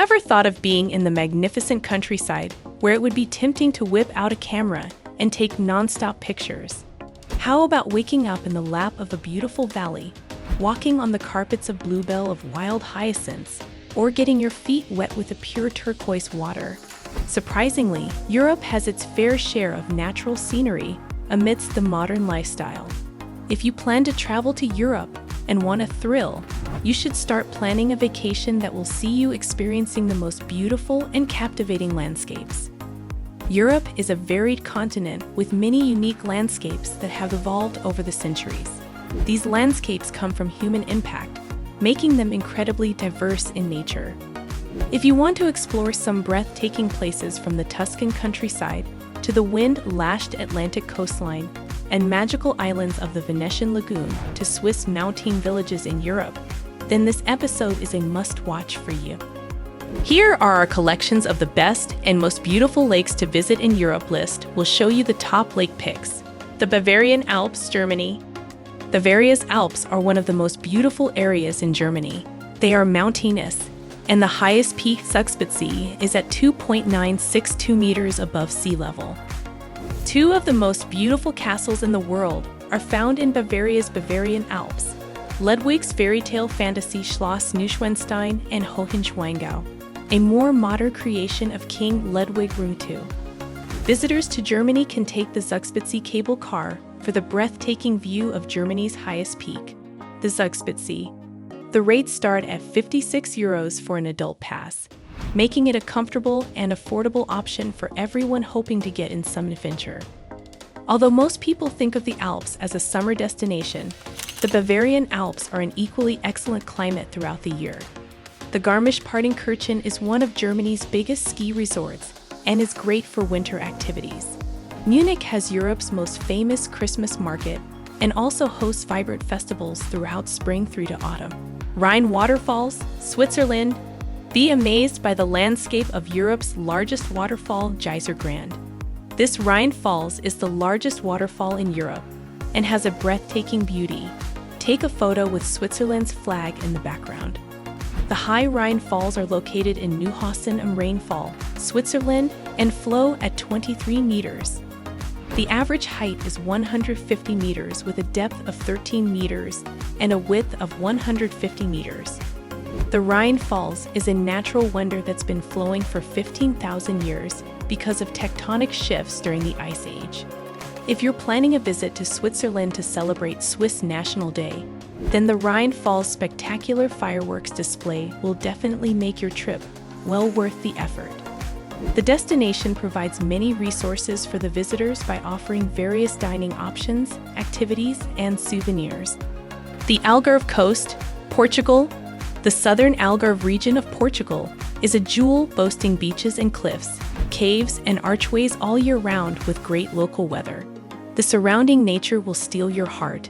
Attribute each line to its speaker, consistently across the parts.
Speaker 1: Ever thought of being in the magnificent countryside where it would be tempting to whip out a camera and take non-stop pictures? How about waking up in the lap of a beautiful valley, walking on the carpets of bluebell of wild hyacinths, or getting your feet wet with the pure turquoise water? Surprisingly, Europe has its fair share of natural scenery amidst the modern lifestyle. If you plan to travel to Europe and want a thrill, you should start planning a vacation that will see you experiencing the most beautiful and captivating landscapes. Europe is a varied continent with many unique landscapes that have evolved over the centuries. These landscapes come from human impact, making them incredibly diverse in nature. If you want to explore some breathtaking places from the Tuscan countryside to the wind-lashed Atlantic coastline and magical islands of the Venetian lagoon to Swiss mountain villages in Europe, then this episode is a must-watch for you. Here are our collections of the best and most beautiful lakes to visit in Europe. List will show you the top lake picks. The Bavarian Alps, Germany. The Bavarian Alps are one of the most beautiful areas in Germany. They are mountainous, and the highest peak, Zugspitze, is at 2.962 meters above sea level. Two of the most beautiful castles in the world are found in Bavaria's Bavarian Alps: Ludwig's fairy tale fantasy Schloss Neuschwanstein and Hohenschwangau, a more modern creation of King Ludwig II. Visitors to Germany can take the Zugspitze cable car for the breathtaking view of Germany's highest peak, the Zugspitze. The rates start at €56 for an adult pass, making it a comfortable and affordable option for everyone hoping to get in some adventure. Although most people think of the Alps as a summer destination, the Bavarian Alps are an equally excellent climate throughout the year. The Garmisch-Partenkirchen is one of Germany's biggest ski resorts and is great for winter activities. Munich has Europe's most famous Christmas market and also hosts vibrant festivals throughout spring through to autumn. Rhine waterfalls, Switzerland. Be amazed by the landscape of Europe's largest waterfall, Geyser Grand. This Rhine Falls is the largest waterfall in Europe and has a breathtaking beauty. Take a photo with Switzerland's flag in the background. The High Rhine Falls are located in Neuhausen am Rheinfall, Switzerland, and flow at 23 meters. The average height is 150 meters with a depth of 13 meters and a width of 150 meters. The Rhine Falls is a natural wonder that's been flowing for 15,000 years because of tectonic shifts during the Ice Age. If you're planning a visit to Switzerland to celebrate Swiss National Day, then the Rhine Falls spectacular fireworks display will definitely make your trip well worth the effort. The destination provides many resources for the visitors by offering various dining options, activities, and souvenirs. The Algarve Coast, Portugal. The southern Algarve region of Portugal is a jewel boasting beaches and cliffs, caves, and archways all year round with great local weather. The surrounding nature will steal your heart,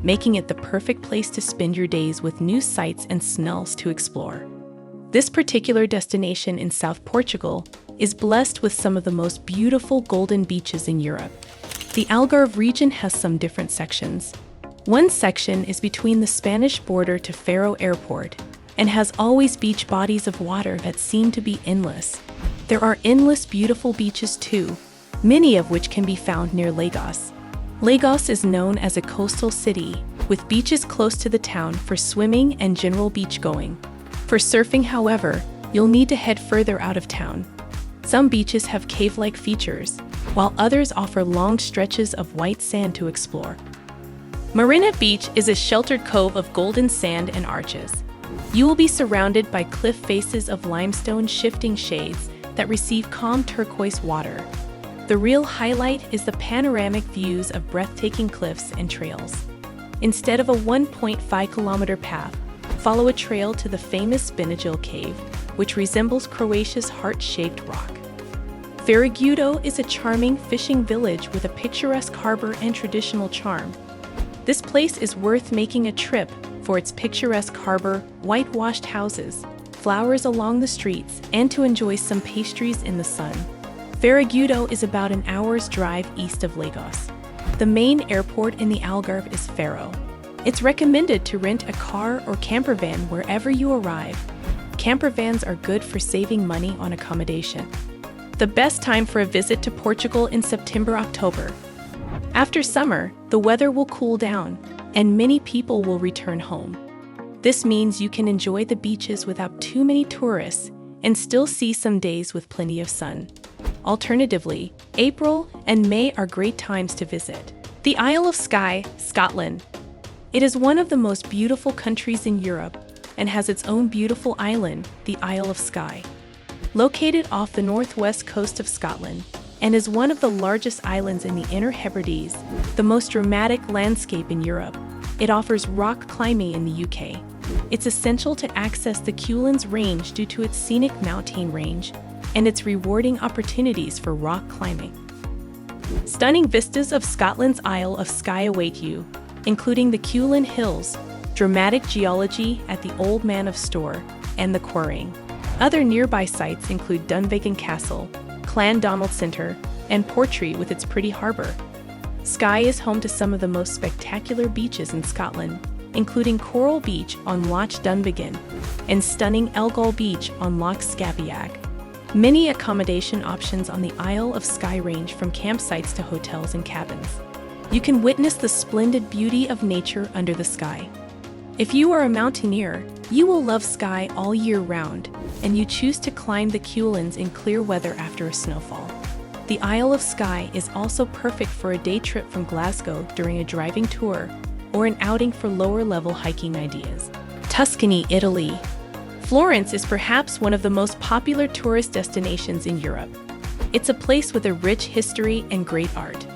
Speaker 1: making it the perfect place to spend your days with new sights and smells to explore. This particular destination in South Portugal is blessed with some of the most beautiful golden beaches in Europe. The Algarve region has some different sections. One section is between the Spanish border to Faro Airport and has always beach bodies of water that seem to be endless. There are endless beautiful beaches too, many of which can be found near Lagos. Lagos is known as a coastal city, with beaches close to the town for swimming and general beach going. For surfing, however, you'll need to head further out of town. Some beaches have cave-like features, while others offer long stretches of white sand to explore. Marina Beach is a sheltered cove of golden sand and arches. You will be surrounded by cliff faces of limestone shifting shades that receive calm turquoise water. The real highlight is the panoramic views of breathtaking cliffs and trails. Instead of a 1.5-kilometer path, follow a trail to the famous Benagil Cave, which resembles Croatia's heart-shaped rock. Varagudo is a charming fishing village with a picturesque harbor and traditional charm. This place is worth making a trip for its picturesque harbor, whitewashed houses, flowers along the streets, and to enjoy some pastries in the sun. Varagudo is about an hour's drive east of Lagos. The main airport in the Algarve is Faro. It's recommended to rent a car or camper van wherever you arrive. Camper vans are good for saving money on accommodation. The best time for a visit to Portugal in September-October. After summer, the weather will cool down, and many people will return home. This means you can enjoy the beaches without too many tourists and still see some days with plenty of sun. Alternatively, April and May are great times to visit. The Isle of Skye, Scotland. It is one of the most beautiful countries in Europe and has its own beautiful island, the Isle of Skye. Located off the northwest coast of Scotland and is one of the largest islands in the Inner Hebrides, the most dramatic landscape in Europe. It offers rock climbing in the UK. It's essential to access the Cuillins Range due to its scenic mountain range and its rewarding opportunities for rock climbing. Stunning vistas of Scotland's Isle of Skye await you, including the Cuillin Hills, dramatic geology at the Old Man of Storr, and the Quarrying. Other nearby sites include Dunvegan Castle, Clandonald Centre, and Portree with its pretty harbour. Skye is home to some of the most spectacular beaches in Scotland, including Coral Beach on Loch Dunvegan and stunning Elgol Beach on Loch Scabiag. Many accommodation options on the Isle of Skye range from campsites to hotels and cabins. You can witness the splendid beauty of nature under the sky. If you are a mountaineer, you will love Skye all year round, and you choose to climb the Cuillins in clear weather after a snowfall. The Isle of Skye is also perfect for a day trip from Glasgow during a driving tour or an outing for lower-level hiking ideas. Tuscany, Italy. Florence is perhaps one of the most popular tourist destinations in Europe. It's a place with a rich history and great art.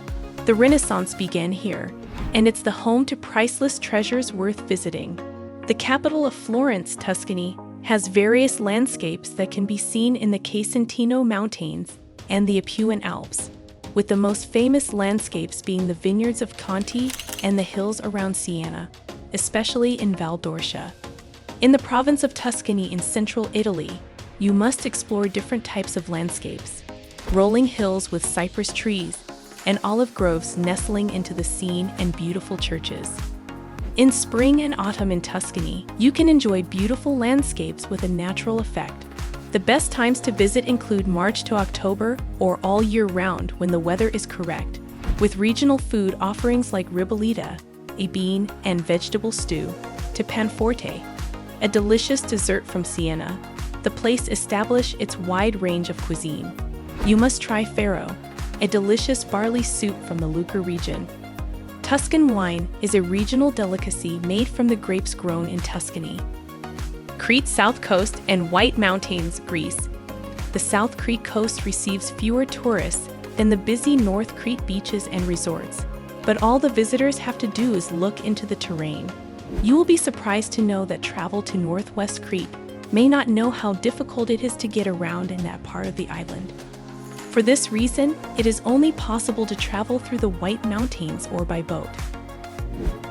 Speaker 1: The Renaissance began here, and it's the home to priceless treasures worth visiting. The capital of Florence, Tuscany, has various landscapes that can be seen in the Casentino Mountains and the Apuan Alps, with the most famous landscapes being the vineyards of Conti and the hills around Siena, especially in Val d'Orcia. In the province of Tuscany in central Italy, you must explore different types of landscapes, rolling hills with cypress trees, and olive groves nestling into the scene and beautiful churches. In spring and autumn in Tuscany, you can enjoy beautiful landscapes with a natural effect. The best times to visit include March to October or all year round when the weather is correct, with regional food offerings like ribollita, a bean and vegetable stew, to panforte, a delicious dessert from Siena. The place established its wide range of cuisine. You must try farro, a delicious barley soup from the Lucca region. Tuscan wine is a regional delicacy made from the grapes grown in Tuscany. Crete South Coast and White Mountains, Greece. The South Crete coast receives fewer tourists than the busy North Crete beaches and resorts, but all the visitors have to do is look into the terrain. You will be surprised to know that travel to Northwest Crete may not know how difficult it is to get around in that part of the island. For this reason, it is only possible to travel through the White Mountains or by boat.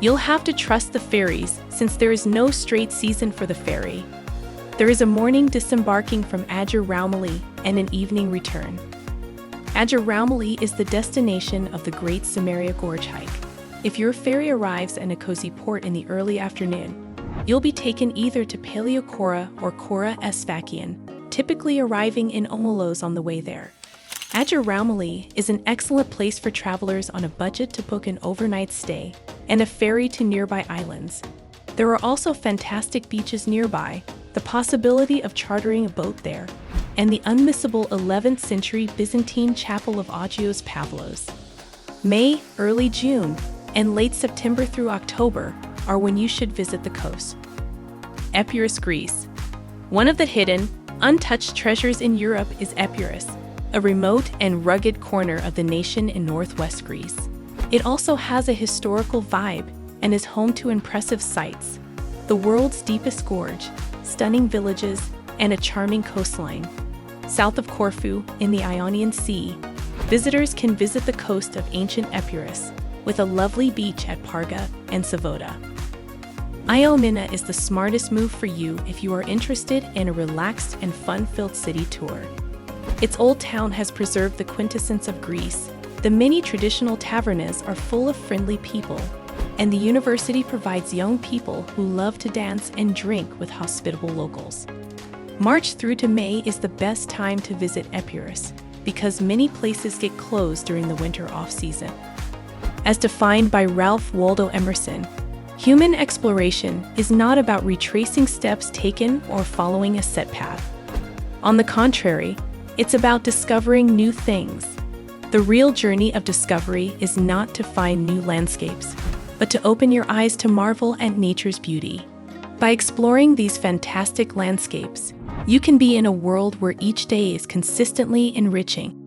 Speaker 1: You'll have to trust the ferries since there is no straight season for the ferry. There is a morning disembarking from Adjuraumali and an evening return. Adjuraumali is the destination of the Great Samaria Gorge hike. If your ferry arrives in a cozy port in the early afternoon, you'll be taken either to Paleokora or Kora Esfakian, typically arriving in Omelos on the way there. Adjuraumali is an excellent place for travelers on a budget to book an overnight stay and a ferry to nearby islands. There are also fantastic beaches nearby, the possibility of chartering a boat there, and the unmissable 11th century Byzantine chapel of Agios Pavlos. May, early June, and late September through October are when you should visit the coast. Epirus, Greece. One of the hidden, untouched treasures in Europe is Epirus, a remote and rugged corner of the nation in northwest Greece. It also has a historical vibe and is home to impressive sights, the world's deepest gorge, stunning villages, and a charming coastline. South of Corfu, in the Ionian Sea, visitors can visit the coast of ancient Epirus, with a lovely beach at Parga and Savoda. Iomina is the smartest move for you if you are interested in a relaxed and fun-filled city tour. Its old town has preserved the quintessence of Greece. The many traditional tavernas are full of friendly people, and the university provides young people who love to dance and drink with hospitable locals. March through to May is the best time to visit Epirus because many places get closed during the winter off-season. As defined by Ralph Waldo Emerson, human exploration is not about retracing steps taken or following a set path. On the contrary, it's about discovering new things. The real journey of discovery is not to find new landscapes, but to open your eyes to marvel at nature's beauty. By exploring these fantastic landscapes, you can be in a world where each day is consistently enriching.